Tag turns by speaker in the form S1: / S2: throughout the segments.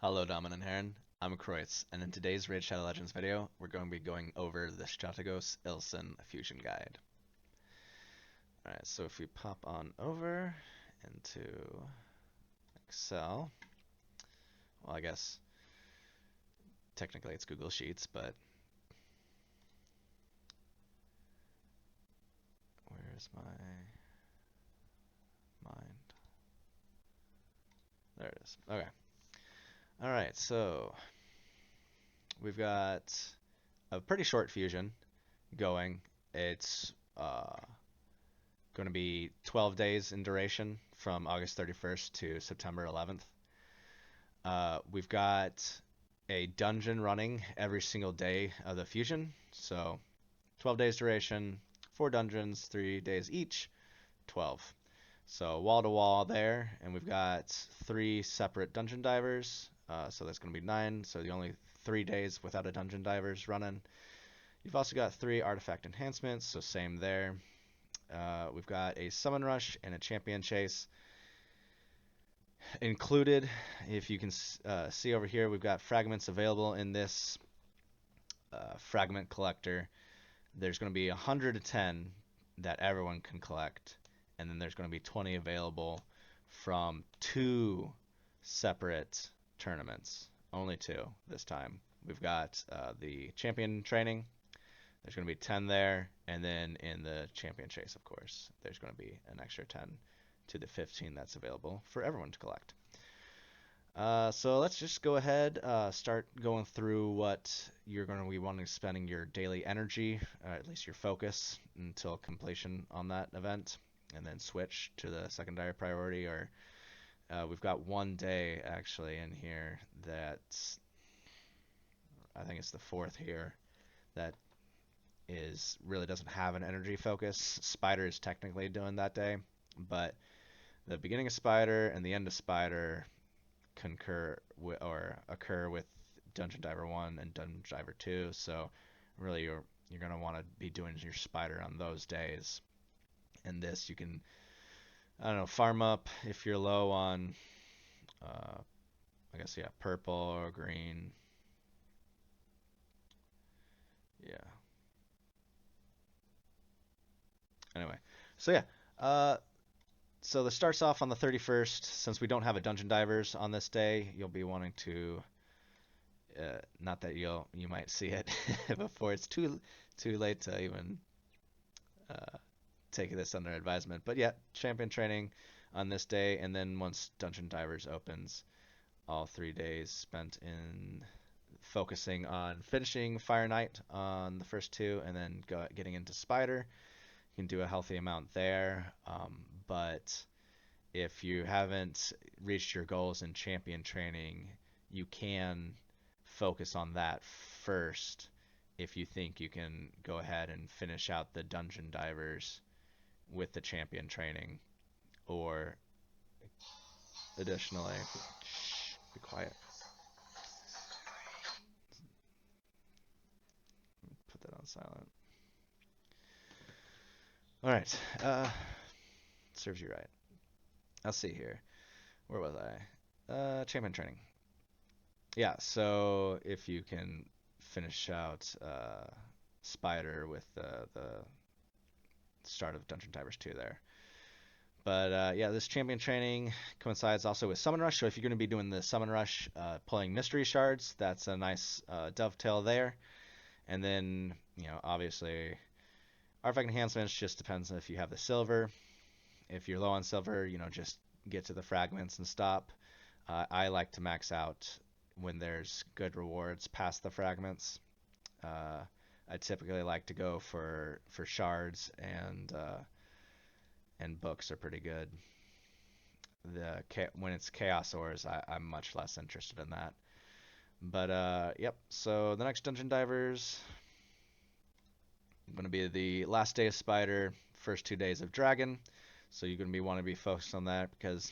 S1: Hello, Dominant Heron. I'm Kreutz, and in today's Raid Shadow Legends video, we're going to be going over the Strategos Islin Fusion Guide. Alright, so if we pop on over into Excel, well, I guess technically it's Google Sheets, but where's my mind? There it is. Okay. Alright, so we've got a pretty short fusion going. It's going to be 12 days in duration from August 31st to September 11th. We've got a dungeon running every single day of the fusion. So 12 days duration, 4 dungeons, 3 days each, 12. So wall to wall there, and we've got 3 separate dungeon divers. So that's going to be 9. So the only 3 days without a dungeon divers running. You've also got 3 artifact enhancements, so same there. We've got a summon rush and a champion chase included. If you can see over here, we've got fragments available in this fragment collector. There's going to be 110 that everyone can collect, and then there's going to be 20 available from 2 separate tournaments. Only 2 this time. We've got the champion training. There's going to be 10 there, and then in the champion chase, of course, there's going to be an extra 10 to the 15 that's available for everyone to collect. So let's just go ahead, start going through what you're going to be wanting to spending your daily energy, at least your focus, until completion on that event, and then switch to the secondary priority. Or we've got 1 day actually in here that I think it's the 4th here that really doesn't have an energy focus. Spider is technically doing that day, but the beginning of Spider and the end of Spider concur or occur with Dungeon Diver 1 and Dungeon Diver 2. So really you're going to want to be doing your Spider on those days. And this you can, I don't know, farm up if you're low on I guess, yeah, purple or green. Yeah. Anyway, so yeah, so this starts off on the 31st. Since we don't have a dungeon divers on this day, you'll be wanting to, not that you might see it before it's too late to even take this under advisement. But yeah, champion training on this day, and then once dungeon divers opens, all 3 days spent in focusing on finishing Fire Knight on the first 2, and then getting into Spider. You can do a healthy amount there, but if you haven't reached your goals in champion training, you can focus on that first if you think you can go ahead and finish out the dungeon divers with the champion training. Or additionally, shh, be quiet. Put that on silent. All right, serves you right. Let's see here. Where was I? Champion training. Yeah, so if you can finish out Spider with the start of Dungeon Divers 2 there. But yeah, this champion training coincides also with Summon Rush. So if you're going to be doing the Summon Rush, pulling Mystery Shards, that's a nice dovetail there. And then, obviously, Artifact Enhancements just depends on if you have the silver. If you're low on silver, just get to the fragments and stop. I like to max out when there's good rewards past the fragments. I typically like to go for shards, and books are pretty good. When it's chaos ores, I'm much less interested in that. But yep. So the next dungeon divers going to be the last day of Spider, first 2 days of Dragon. So you're going to want to be focused on that because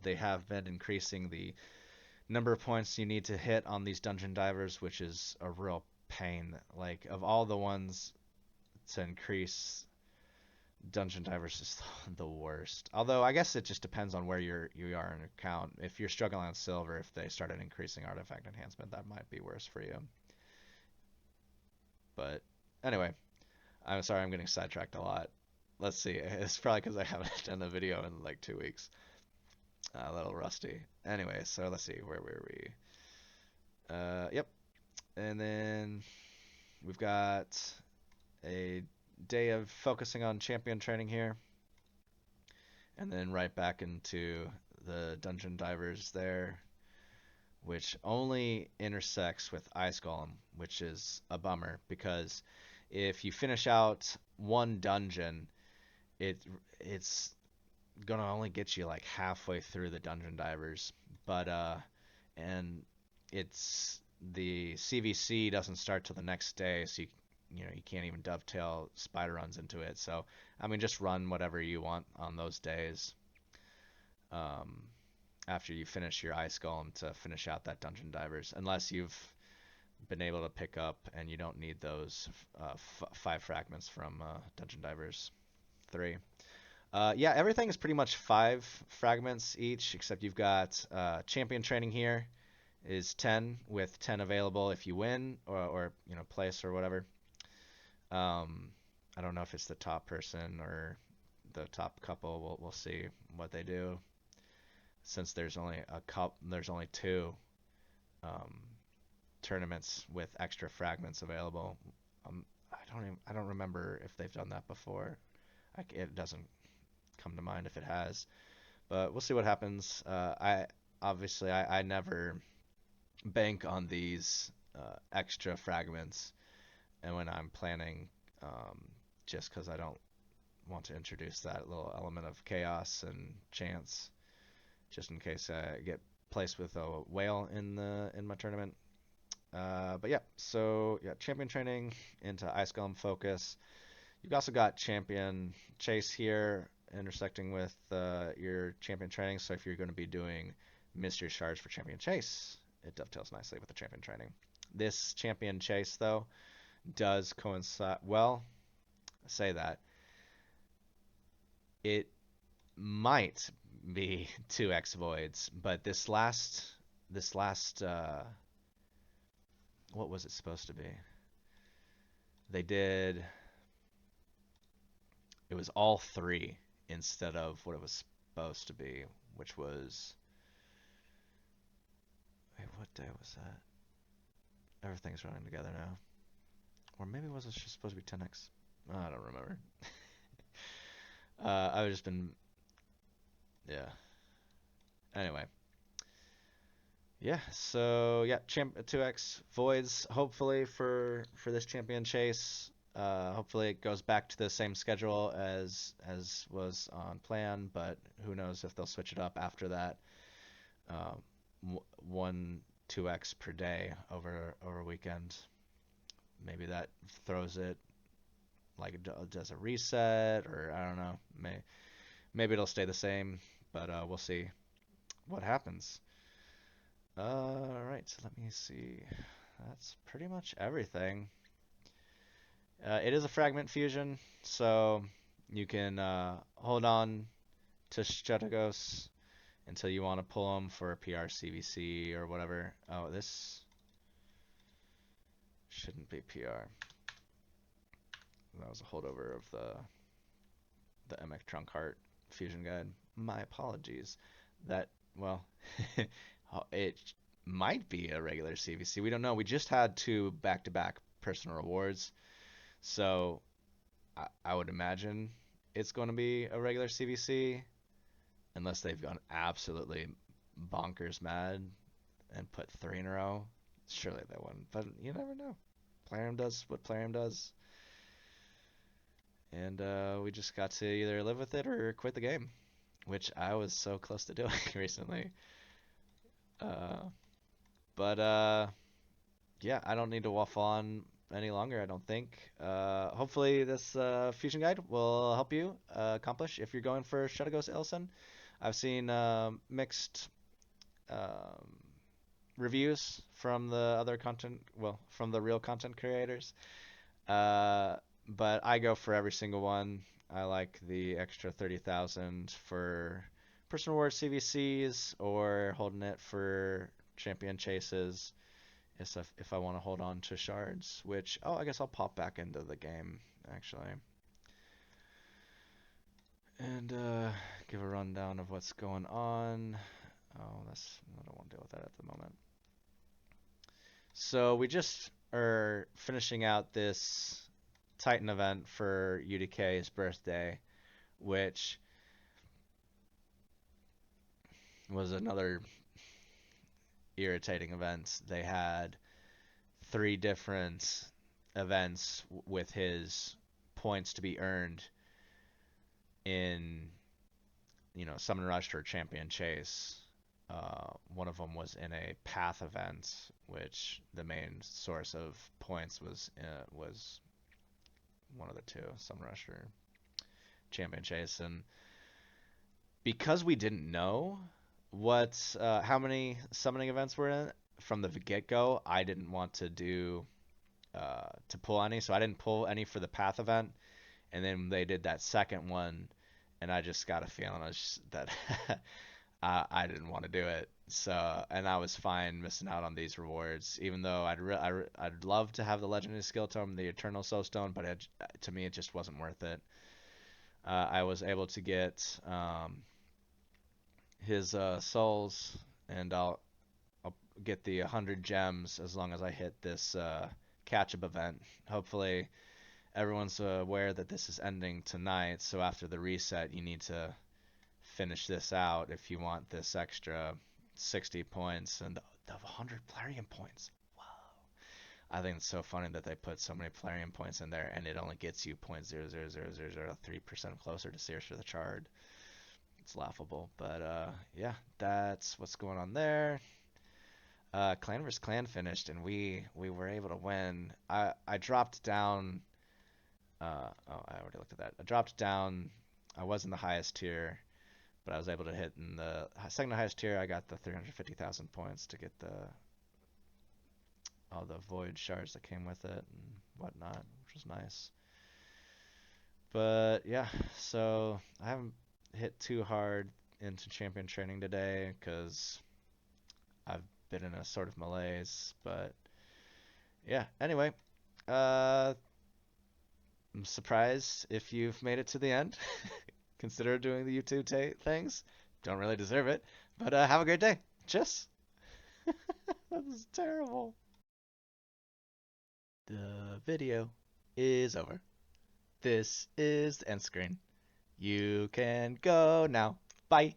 S1: they have been increasing the number of points you need to hit on these dungeon divers, which is a real pain. Like, of all the ones to increase Dungeon Divers is the worst. Although I guess it just depends on where you are in your account. If you're struggling on silver, if they started increasing artifact enhancement, that might be worse for you. But anyway, I'm sorry I'm getting sidetracked a lot. Let's see. It's probably because I haven't done a video in like 2 weeks. A little rusty. Anyway, so let's see. Where were we? Yep. And then we've got a day of focusing on champion training here. And then right back into the Dungeon Divers there, which only intersects with Ice Golem, which is a bummer because if you finish out one dungeon, it's gonna only get you like halfway through the Dungeon Divers, but and it's the CVC doesn't start till the next day, so you can't even dovetail spider runs into it. So I mean, just run whatever you want on those days. Um, After you finish your Ice Golem to finish out that Dungeon Divers, unless you've been able to pick up and you don't need those 5 fragments from Dungeon Divers 3. Yeah, everything is pretty much 5 fragments each, except you've got champion training here is 10 with 10 available if you win or place or whatever. I don't know if it's the top person or the top couple. We'll see what they do. Since there's only there's only 2 um, tournaments with extra fragments available. I don't remember if they've done that before. It doesn't come to mind if it has, but we'll see what happens. I never bank on these extra fragments, and when I'm planning, just because I don't want to introduce that little element of chaos and chance, just in case I get placed with a whale in my tournament. But yeah, so yeah, champion training into Ice Golem focus. You've also got champion chase here intersecting with your champion training. So if you're going to be doing mystery shards for champion chase, it dovetails nicely with the champion training. This champion chase though does coincide. Well, I say that it might be 2x voids, but this last what was it supposed to be? They did it was all 3 instead of what it was supposed to be, which was wait, what day was that? Everything's running together now. Or maybe it was just supposed to be 10x. I don't remember. I've just been yeah. Anyway, yeah. So yeah, 2x voids hopefully for this champion chase. Hopefully it goes back to the same schedule as was on plan, but who knows if they'll switch it up after that. One 2x per day over a weekend. Maybe that throws it like it does a reset, or I don't know. Maybe it'll stay the same, but we'll see what happens. All right, so let me see. That's pretty much everything. It is a fragment fusion, so you can hold on to Strategos until you want to pull them for a PR CVC or whatever. Oh, this shouldn't be PR. That was a holdover of the MX Trunk Heart fusion guide. My apologies. That, well, it might be a regular CVC. We don't know. We just had 2 back-to-back personal rewards. So I would imagine it's going to be a regular CVC unless they've gone absolutely bonkers mad and put 3 in a row. Surely they wouldn't, but you never know. Plarium does what Plarium does. And we just got to either live with it or quit the game, which I was so close to doing recently. But yeah, I don't need to waffle on any longer, I don't think. Hopefully this fusion guide will help you accomplish if you're going for Strategos Islin. I've seen mixed reviews from the other content, well, from the real content creators. But I go for every single one. I like the extra 30,000 for personal reward CVCs or holding it for champion chases if I want to hold on to shards, which, oh, I guess I'll pop back into the game, actually. And give a rundown of what's going on. Oh, I don't want to deal with that at the moment. So we just are finishing out this Titan event for UDK's birthday, which was another irritating event. They had 3 different events with his points to be earned in, Summon Rush or Champion Chase. One of them was in a Path event, which the main source of points was one of the two, Summon Rush or Champion Chase, and because we didn't know how many summoning events were in it from the get-go, I didn't want to pull any, so I didn't pull any for the Path event, and then they did that second one, and I just got a feeling that I didn't want to do it. So, and I was fine missing out on these rewards, even though I'd love to have the Legendary Skill Tome, the Eternal Soulstone, but to me it just wasn't worth it. I was able to get his souls, and I'll get the 100 gems as long as I hit this catch-up event. Hopefully, everyone's aware that this is ending tonight, so after the reset, you need to finish this out if you want this extra 60 points and the 100 Plarium points. Wow. I think it's so funny that they put so many Plarium points in there, and it only gets you 0.00003% closer to Sears for the Chard. It's laughable, but yeah, that's what's going on there. Clan vs Clan finished, and we were able to win. I dropped down. Oh, I already looked at that. I dropped down. I was in the highest tier, but I was able to hit in the second highest tier. I got the 350,000 points to get all the void shards that came with it and whatnot, which was nice. But yeah, so I haven't hit too hard into champion training today because I've been in a sort of malaise. But yeah, anyway, I'm surprised if you've made it to the end. Consider doing the YouTube things. Don't really deserve it, but have a great day. Cheers. That was terrible. The video is over. This is the end screen. You can go now. Bye.